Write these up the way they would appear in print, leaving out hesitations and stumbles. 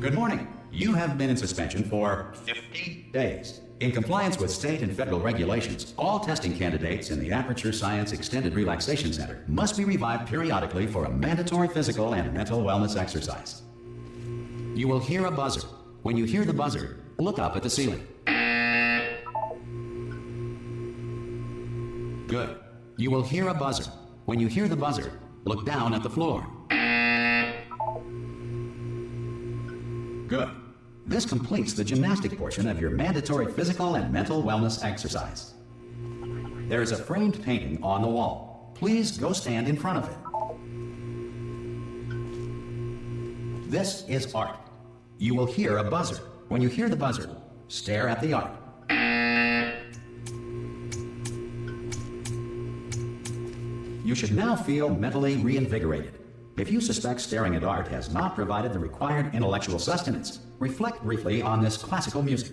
Good morning. You have been in suspension for 50 days. In compliance with state and federal regulations, all testing candidates in the Aperture Science Extended Relaxation Center must be revived periodically for a mandatory physical and mental wellness exercise. You will hear a buzzer. When you hear the buzzer, look up at the ceiling. Good. You will hear a buzzer. When you hear the buzzer, look down at the floor. Good. This completes the gymnastic portion of your mandatory physical and mental wellness exercise. There is a framed painting on the wall. Please go stand in front of it. This is art. You will hear a buzzer. When you hear the buzzer, stare at the art. You should now feel mentally reinvigorated. If you suspect staring at art has not provided the required intellectual sustenance, reflect briefly on this classical music.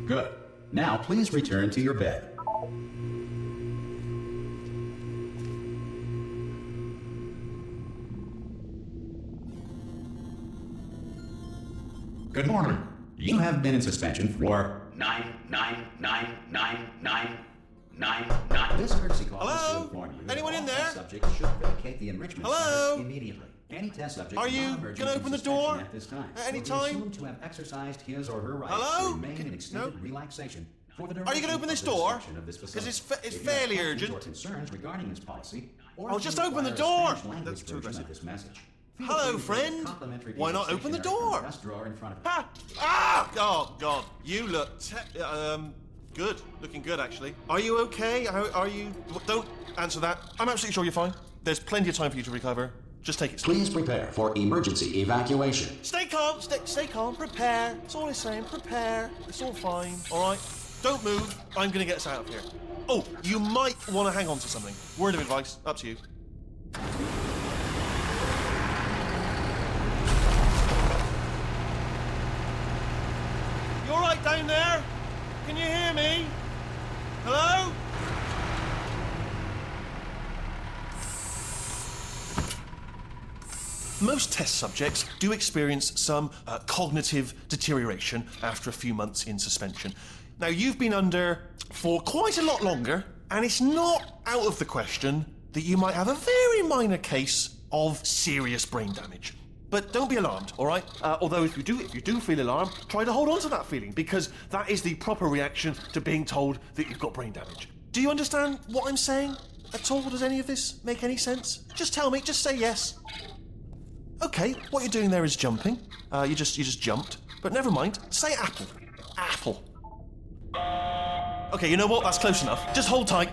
Good. Now please return to your bed. Good morning. You have been in suspension for 9999999. This courtesy call is to inform you that Anyone in there? test subjects should vacate the enrichment Hello? center immediately. Any test subject Are you non-emergent gonna in open the suspension door at this time at any will be time? assumed to have exercised his or her rights Hello? to remain in extended No? relaxation for the Are you gonna duration open this of the door? description of this 'Cause facility. it's If you have fairly questions urgent. or concerns regarding this policy, or Oh, if just you open the require a door. Spanish language That's too version aggressive. of this message, feel Hello, free to visit friend. the complimentary Why not open the dictionary door? in the desk drawer in front of you. Ah! Ah! Oh, God. You look good. Looking good, actually. Are you okay? Are you... Don't answer that. I'm absolutely sure you're fine. There's plenty of time for you to recover. Just take it slow. Please prepare for emergency evacuation. Stay calm. Stay calm. Prepare. That's all I'm saying. Prepare. It's all fine. All right? Don't move. I'm going to get us out of here. Oh, you might want to hang on to something. Word of advice. Up to you. You all right down there? Can you hear me? Hello? Most test subjects do experience some cognitive deterioration after a few months in suspension. Now, you've been under for quite a lot longer, and it's not out of the question that you might have a very minor case of serious brain damage. But don't be alarmed, all right? Although if you do feel alarmed, try to hold on to that feeling, because that is the proper reaction to being told that you've got brain damage. Do you understand what I'm saying at all? Does any of this make any sense? Just tell me, just say yes. Okay, what you're doing there is jumping. You just jumped. But never mind. Say apple. Apple. Okay, you know what? That's close enough. Just hold tight.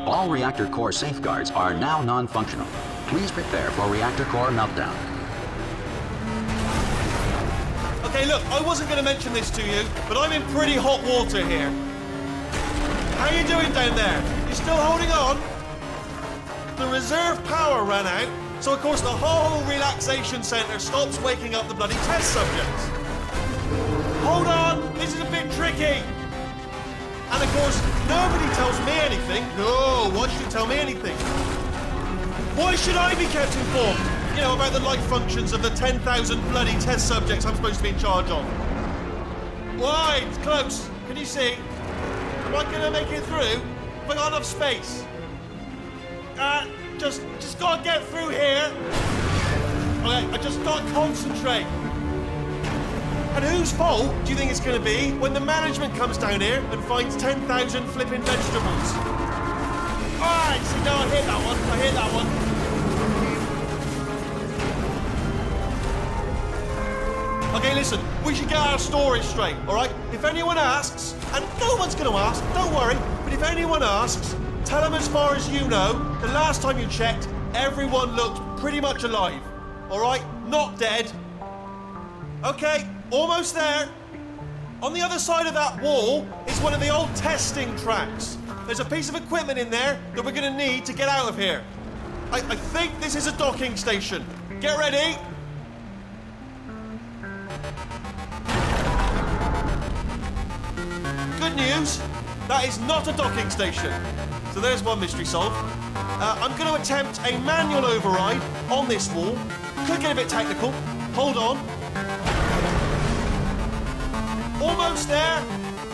All reactor core safeguards are now non-functional. Please prepare for reactor core meltdown. Okay, look, I wasn't going to mention this to you, but I'm in pretty hot water here. How you doing down there? You still holding on? The reserve power ran out, so of course the whole relaxation centre stops waking up the bloody test subjects. Hold on, this is a bit tricky. And of course, nobody tells me anything. No, why should you tell me anything? Why should I be kept informed? You know, about the life functions of the 10,000 bloody test subjects I'm supposed to be in charge of. Why? It's close. Can you see? Am I gonna make it through? Have I got enough space? Just gotta get through here. Okay, I just gotta concentrate. And whose fault do you think it's gonna be when the management comes down here and finds 10,000 flipping vegetables? Alright, see, no, I hit that one. Okay, listen, we should get our story straight, alright? If anyone asks, and no one's gonna ask, don't worry, but if anyone asks, tell them as far as you know, the last time you checked, everyone looked pretty much alive, alright? Not dead. Okay, almost there. On the other side of that wall is one of the old testing tracks. There's a piece of equipment in there that we're gonna need to get out of here. I think this is a docking station. Get ready. Good news, that is not a docking station. So there's one mystery solved. I'm going to attempt a manual override on this wall. Could get a bit technical. Hold on. Almost there.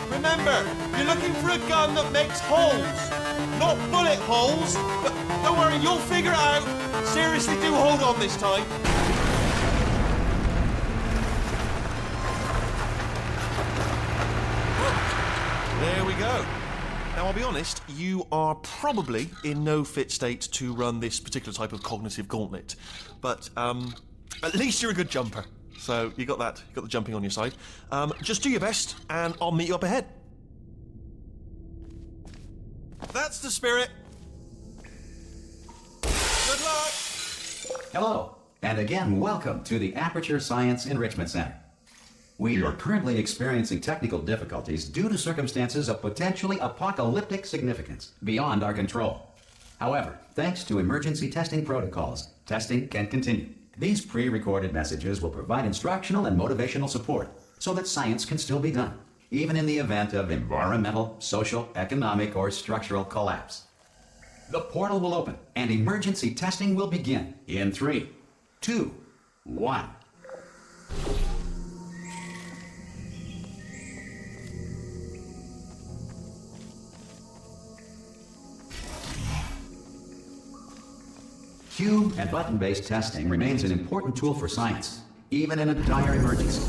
Remember, you're looking for a gun that makes holes, not bullet holes. But don't worry, you'll figure it out. Seriously, do hold on this time. There we go. Now, I'll be honest, you are probably in no fit state to run this particular type of cognitive gauntlet. But at least you're a good jumper. So you got that. You got the jumping on your side. Just do your best, and I'll meet you up ahead. That's the spirit. Good luck. Hello, and again, welcome to the Aperture Science Enrichment Center. We are currently experiencing technical difficulties due to circumstances of potentially apocalyptic significance beyond our control. However, thanks to emergency testing protocols, testing can continue. These pre-recorded messages will provide instructional and motivational support so that science can still be done, even in the event of environmental, social, economic, or structural collapse. The portal will open and emergency testing will begin in 3, 2, 1. Cube and button-based testing remains an important tool for science, even in a dire emergency.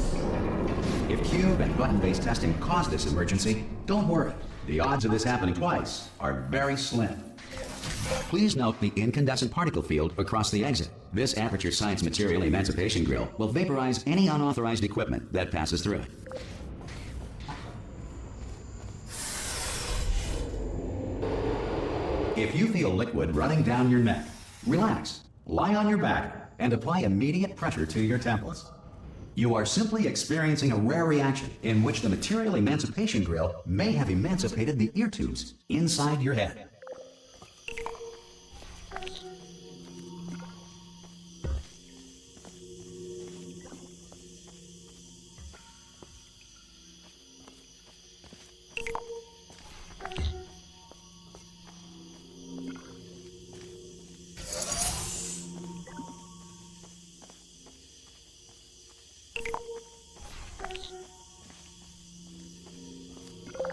If cube and button-based testing caused this emergency, don't worry. The odds of this happening twice are very slim. Please note the incandescent particle field across the exit. This Aperture Science Material Emancipation Grill will vaporize any unauthorized equipment that passes through it. If you feel liquid running down your neck, relax, lie on your back, and apply immediate pressure to your temples. You are simply experiencing a rare reaction in which the Material Emancipation Grill may have emancipated the ear tubes inside your head.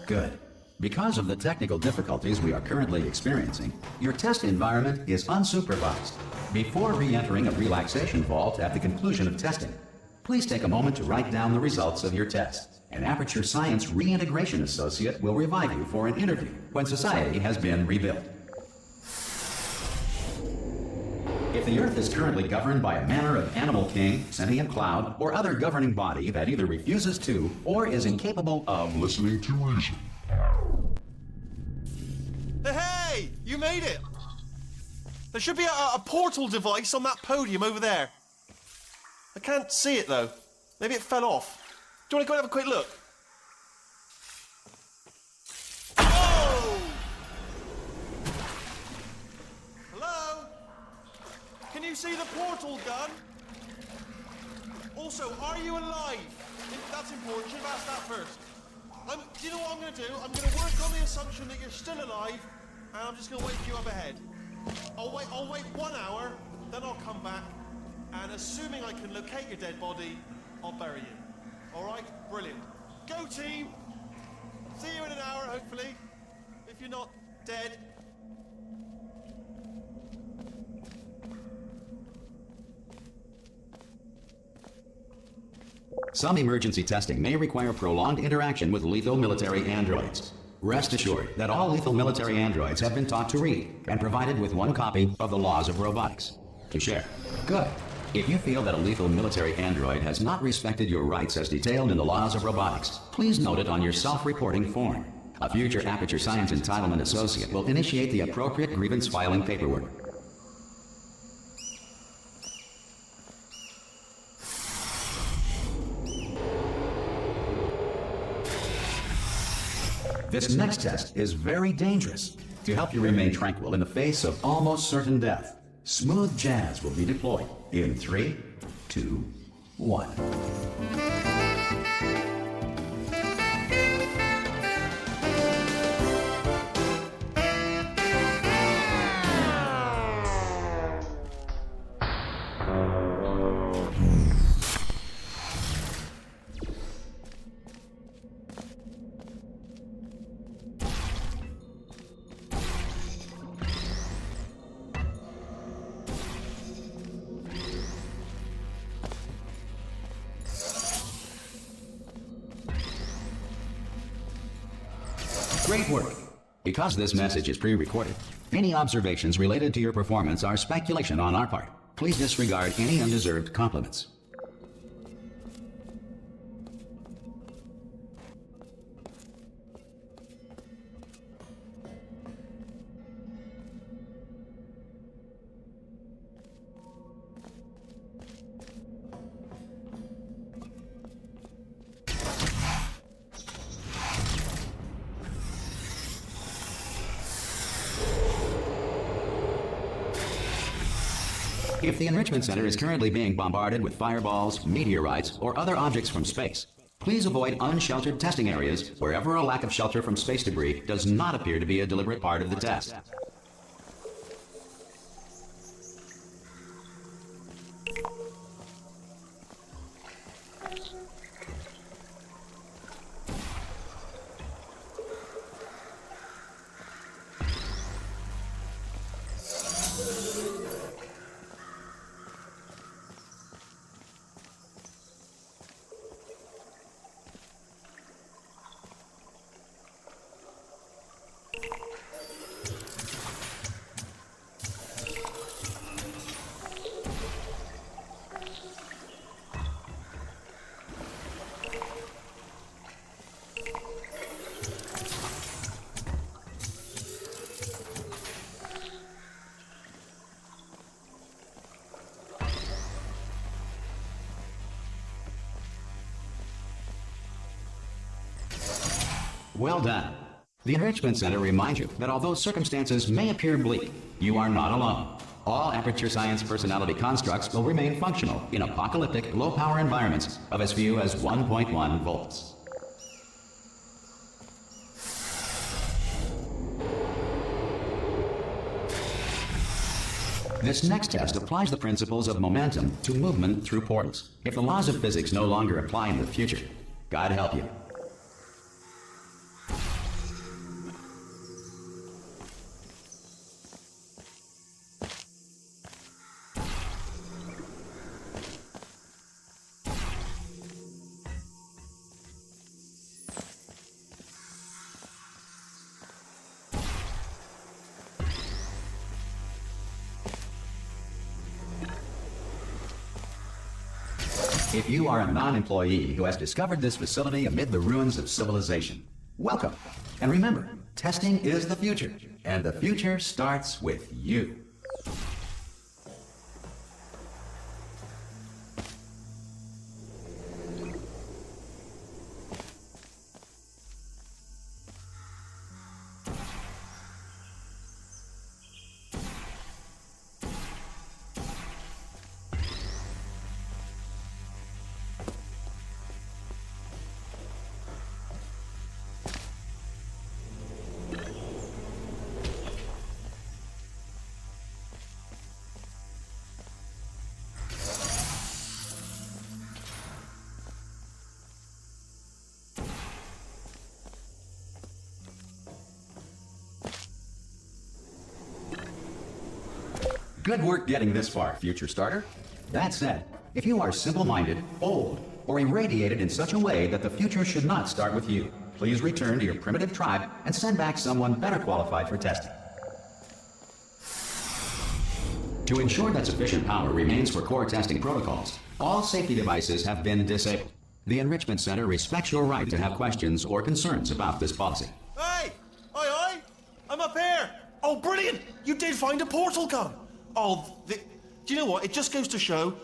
Good. Because of the technical difficulties we are currently experiencing, your test environment is unsupervised. Before re-entering a relaxation vault at the conclusion of testing, please take a moment to write down the results of your test. An Aperture Science Reintegration Associate will revive you for an interview when society has been rebuilt. If the Earth is currently governed by a manner of animal king, sentient cloud, or other governing body that either refuses to or is incapable of listening to reason. Hey! You made it! There should be a portal device on that podium over there. I can't see it though. Maybe it fell off. Do you want to go and have a quick look? Oh! Hello? Can you see the portal gun? Also, are you alive? That's important. Should have asked that first. Do you know what I'm going to do? I'm going to work on the assumption that you're still alive, and I'm just going to wait for you up ahead. I'll wait 1 hour, then I'll come back, and assuming I can locate your dead body, I'll bury you. All right? Brilliant. Go team! See you in an hour, hopefully, if you're not dead. Some emergency testing may require prolonged interaction with lethal military androids. Rest assured that all lethal military androids have been taught to read and provided with 1 copy of the Laws of Robotics to share. Good. If you feel that a lethal military android has not respected your rights as detailed in the Laws of Robotics, please note it on your self-reporting form. A future Aperture Science Entitlement Associate will initiate the appropriate grievance filing paperwork. This next test is very dangerous. To help you remain tranquil in the face of almost certain death, smooth jazz will be deployed in 3, 2, 1. Great work. Because this message is pre-recorded, any observations related to your performance are speculation on our part. Please disregard any undeserved compliments. If the Enrichment Center is currently being bombarded with fireballs, meteorites, or other objects from space, please avoid unsheltered testing areas wherever a lack of shelter from space debris does not appear to be a deliberate part of the test. Well done. The Enrichment Center reminds you that although circumstances may appear bleak, you are not alone. All Aperture Science personality constructs will remain functional in apocalyptic, low-power environments of as few as 1.1 volts. This next test applies the principles of momentum to movement through portals. If the laws of physics no longer apply in the future, God help you. If you are a non-employee who has discovered this facility amid the ruins of civilization, welcome. And remember, testing is the future, and the future starts with you. Good work getting this far, future starter. That said, if you are simple-minded, bold, or irradiated in such a way that the future should not start with you, please return to your primitive tribe and send back someone better qualified for testing. To ensure that sufficient power remains for core testing protocols, all safety devices have been disabled. The Enrichment Center respects your right to have questions or concerns about this policy. Hey! Oi! I'm up here! Oh, brilliant! You did find a portal gun! Oh, do you know what? It just goes to show,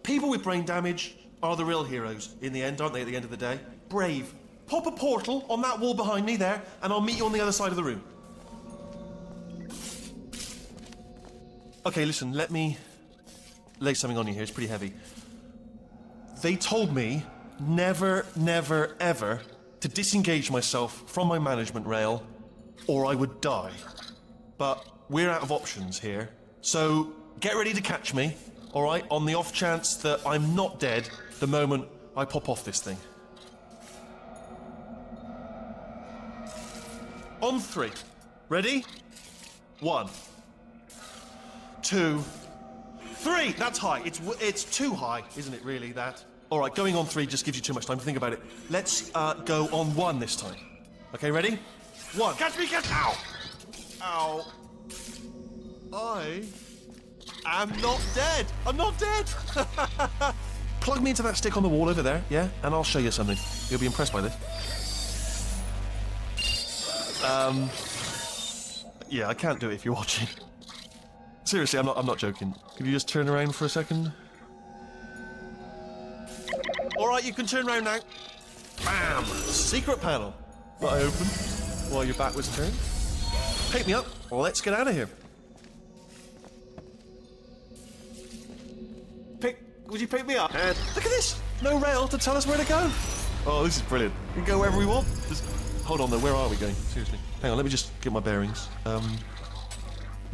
people with brain damage are the real heroes in the end, aren't they, at the end of the day? Brave. Pop a portal on that wall behind me there, and I'll meet you on the other side of the room. Okay, listen, let me lay something on you here. It's pretty heavy. They told me never, never, ever to disengage myself from my management rail, or I would die. But we're out of options here. So, get ready to catch me, alright, on the off chance that I'm not dead the moment I pop off this thing. On 3. Ready? 1, 2, 3! That's high. It's too high, isn't it, really, that? Alright, going on 3 just gives you too much time to think about it. Let's go on 1 this time. Okay, ready? 1. Catch me, catch... Ow! Ow. I am not dead. I'm not dead. Plug me into that stick on the wall over there, yeah? And I'll show you something. You'll be impressed by this. Yeah, I can't do it if you're watching. Seriously, I'm not joking. Could you just turn around for a second? Alright, you can turn around now. Bam! Secret panel that I opened while your back was turned. Pick me up. Let's get out of here. Would you pick me up? And look at this! No rail to tell us where to go. Oh, this is brilliant. We can go wherever we want. Just hold on though, where are we going? Seriously. Hang on, let me just get my bearings.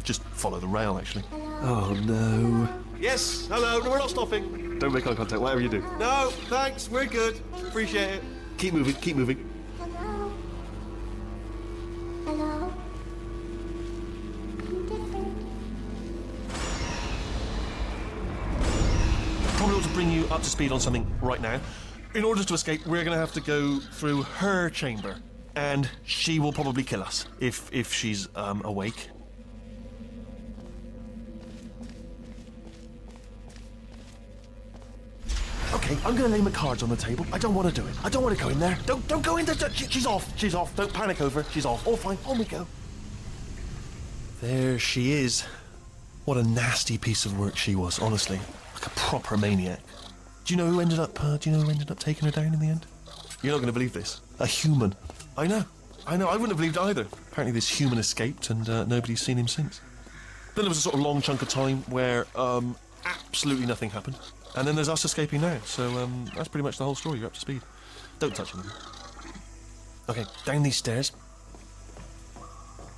Just follow the rail, actually. Oh no. Yes, hello, no, we're not stopping. Don't make eye contact, whatever you do. No, thanks, we're good. Appreciate it. Keep moving, keep moving. Hello? Hello? I'm different. Probably ought to bring you up to speed on something right now. In order to escape, we're going to have to go through her chamber. And she will probably kill us, if she's, awake. Okay, I'm gonna lay my cards on the table. I don't want to do it. I don't want to go in there. Don't go in there. She's off. She's off. Don't panic over. She's off. All fine. On we go. There she is. What a nasty piece of work she was, honestly. Like a proper maniac. Do you know who ended up taking her down in the end? You're not gonna believe this. A human. I know. I wouldn't have believed either. Apparently this human escaped and nobody's seen him since. Then there was a sort of long chunk of time where absolutely nothing happened. And then there's us escaping now. So that's pretty much the whole story. You're up to speed. Don't touch anything. Okay, down these stairs.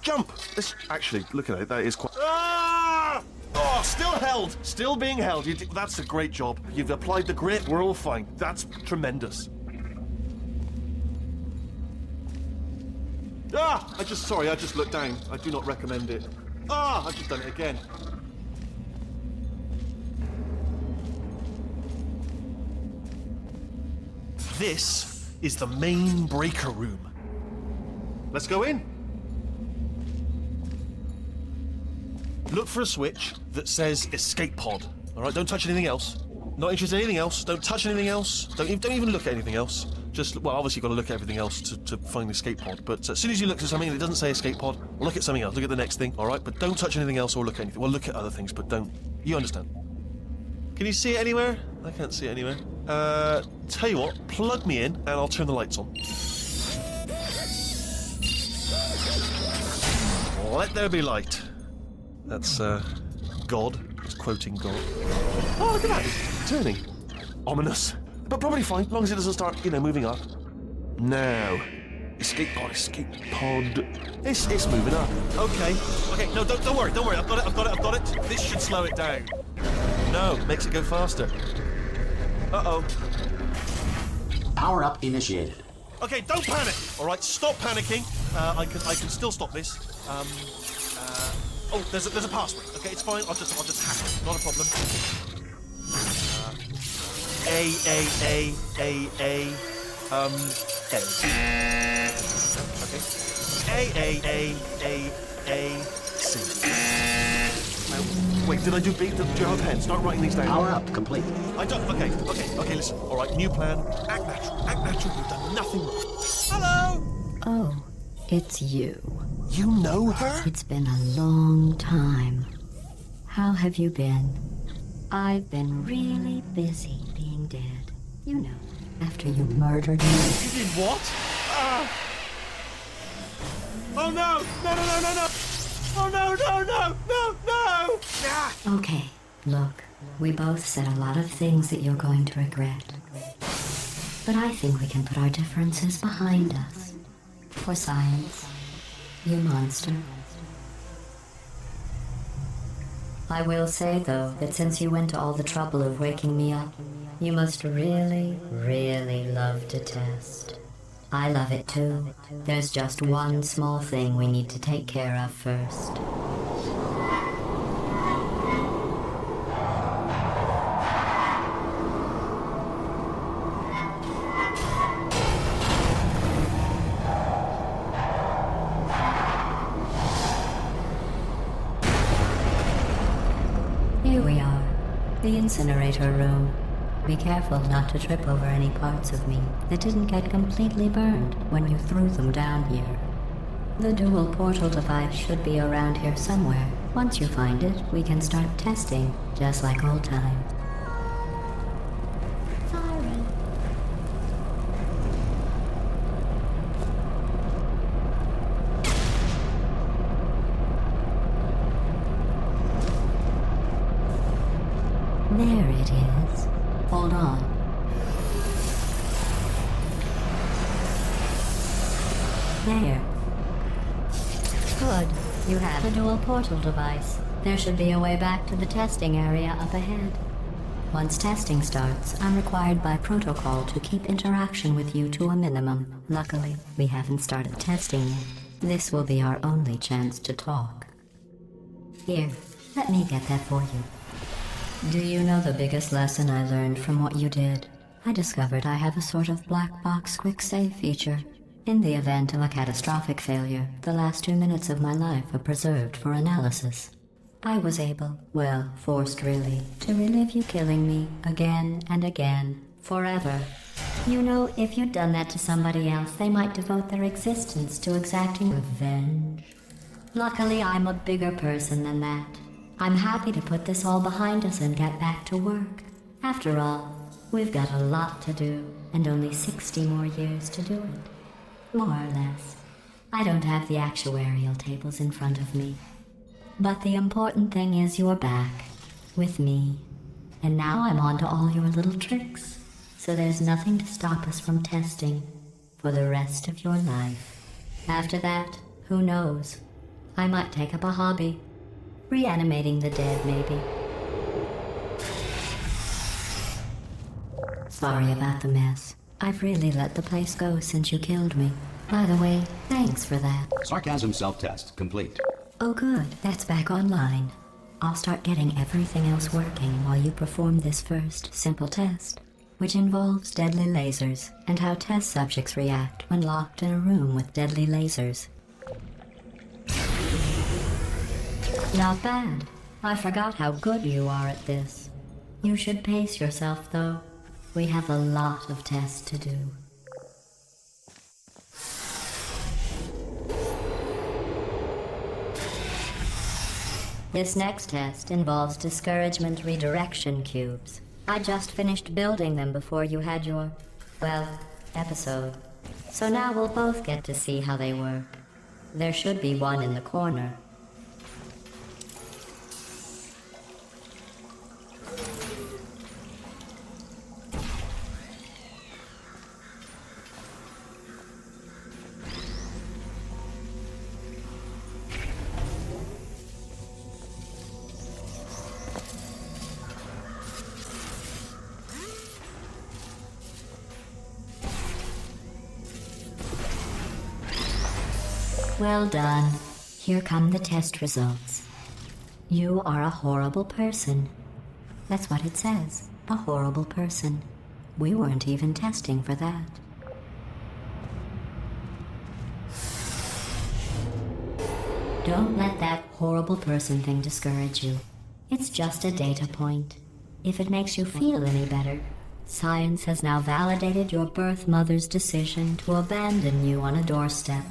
Jump! This, actually, look at it. That is quite... Ah! Oh, still held. Still being held. That's a great job. You've applied the grit. We're all fine. That's tremendous. Ah! I just looked down. I do not recommend it. Ah! I've just done it again. This is the main breaker room. Let's go in. Look for a switch that says escape pod. All right, don't touch anything else. Not interested in anything else. Don't touch anything else. Don't even look at anything else. Just, well, obviously you've got to look at everything else to find the escape pod. But as soon as you look at something that doesn't say escape pod, look at something else. Look at the next thing, all right? But don't touch anything else or look at anything. Well, look at other things, but don't. You understand? Can you see it anywhere? I can't see it anywhere. Tell you what, plug me in and I'll turn the lights on. Let there be light. That's, God. It's quoting God. Oh, look at that. It's turning. Ominous. But probably fine, as long as it doesn't start, moving up. Now. Escape pod. It's moving up. Okay, no, don't worry. I've got it. This should slow it down. No, makes it go faster. Uh-oh. Power up initiated. Okay, don't panic. All right, stop panicking. I can still stop this. Oh, there's a password. Okay, it's fine. I'll just hack it. Not a problem. A. Okay. A. C. Wait, did I do B? Do you have a pen? Start writing these down. Power up complete. I don't. Okay. Listen. All right, new plan. Act natural. You've done nothing wrong. Hello. Oh, it's you. You know her? It's been a long time. How have you been? I've been really busy being dead. You know, after you murdered me. You did what? Oh no! No! Oh no! Ah. Okay, look, we both said a lot of things that you're going to regret. But I think we can put our differences behind us. For science, you monster. I will say, though, that since you went to all the trouble of waking me up, you must really, really love to test. I love it too. There's just one small thing we need to take care of first. Here we are, the incinerator room. Be careful not to trip over any parts of me that didn't get completely burned when you threw them down here. The dual portal device should be around here somewhere. Once you find it, we can start testing, just like old times. Siren. There it is. Hold on. There. Good. You have a dual portal device. There should be a way back to the testing area up ahead. Once testing starts, I'm required by protocol to keep interaction with you to a minimum. Luckily, we haven't started testing yet. This will be our only chance to talk. Here, let me get that for you. Do you know the biggest lesson I learned from what you did? I discovered I have a sort of black box quick save feature. In the event of a catastrophic failure, the last 2 minutes of my life are preserved for analysis. I was able, well, forced really, to relive you killing me again and again, forever. You know, if you'd done that to somebody else, they might devote their existence to exacting revenge. Luckily, I'm a bigger person than that. I'm happy to put this all behind us and get back to work. After all, we've got a lot to do, and only 60 more years to do it. More or less. I don't have the actuarial tables in front of me. But the important thing is you're back, with me. And now I'm on to all your little tricks, so there's nothing to stop us from testing for the rest of your life. After that, who knows? I might take up a hobby. Reanimating the dead, maybe. Sorry about the mess. I've really let the place go since you killed me. By the way, thanks for that. Sarcasm self-test complete. Oh good, that's back online. I'll start getting everything else working while you perform this first, simple test, which involves deadly lasers and how test subjects react when locked in a room with deadly lasers. Not bad. I forgot how good you are at this. You should pace yourself, though. We have a lot of tests to do. This next test involves discouragement redirection cubes. I just finished building them before you had your, well, episode. So now we'll both get to see how they work. There should be one in the corner. Well done. Here come the test results. You are a horrible person. That's what it says. A horrible person. We weren't even testing for that. Don't let that horrible person thing discourage you. It's just a data point. If it makes you feel any better, science has now validated your birth mother's decision to abandon you on a doorstep.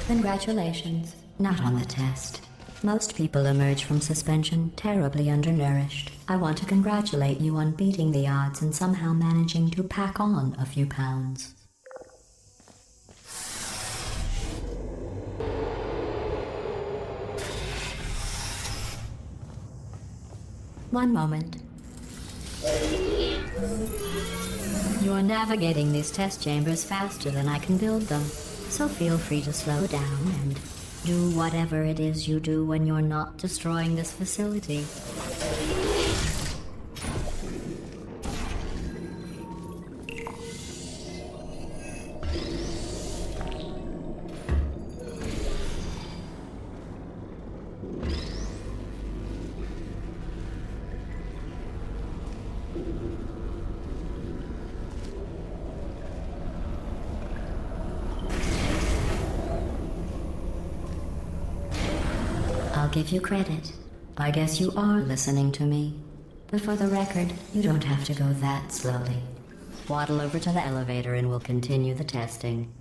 Congratulations. Not on the test. Most people emerge from suspension terribly undernourished. I want to congratulate you on beating the odds and somehow managing to pack on a few pounds. One moment. You're navigating these test chambers faster than I can build them. So feel free to slow down and do whatever it is you do when you're not destroying this facility. give you credit. I guess you are listening to me. But for the record, you don't have to go that slowly. Waddle over to the elevator and we'll continue the testing.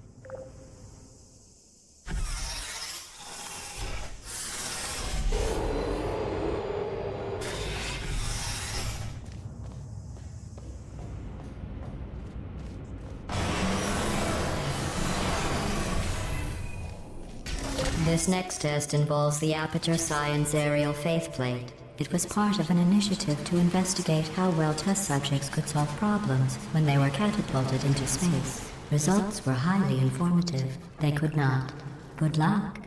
This next test involves the Aperture Science Aerial Faithplate. It was part of an initiative to investigate how well test subjects could solve problems when they were catapulted into space. Results were highly informative. They could not. Good luck.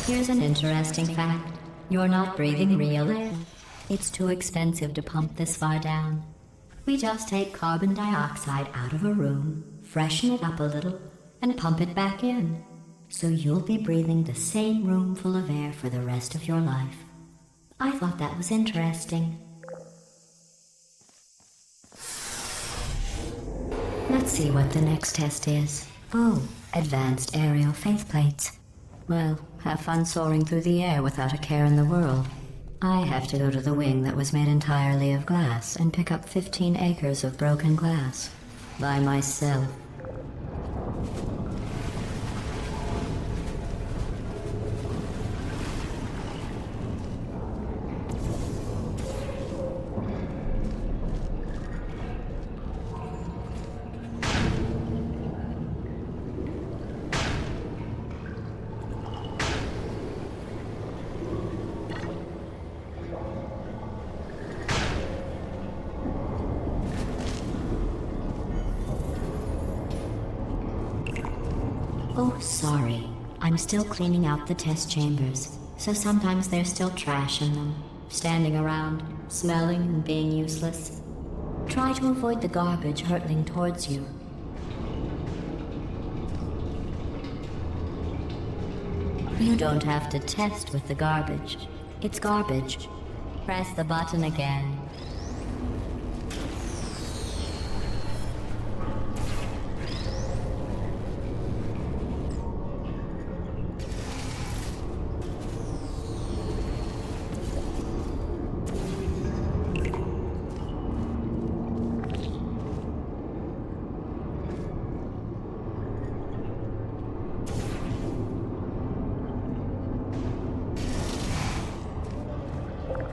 Here's an interesting fact. You're not breathing real air. It's too expensive to pump this far down. We just take carbon dioxide out of a room, freshen it up a little, and pump it back in. So you'll be breathing the same room full of air for the rest of your life. I thought that was interesting. Let's see what the next test is. Oh, advanced aerial faithplates. Well, have fun soaring through the air without a care in the world. I have to go to the wing that was made entirely of glass and pick up 15 acres of broken glass. By myself. Oh, sorry. I'm still cleaning out the test chambers, so sometimes there's still trash in them, standing around, smelling and being useless. Try to avoid the garbage hurtling towards you. You don't have to test with the garbage. It's garbage. Press the button again.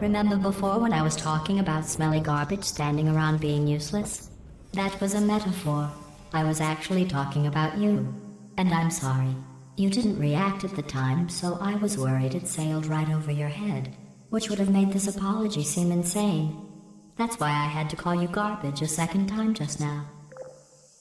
Remember before when I was talking about smelly garbage standing around being useless? That was a metaphor. I was actually talking about you. And I'm sorry. You didn't react at the time, so I was worried it sailed right over your head, which would have made this apology seem insane. That's why I had to call you garbage a second time just now.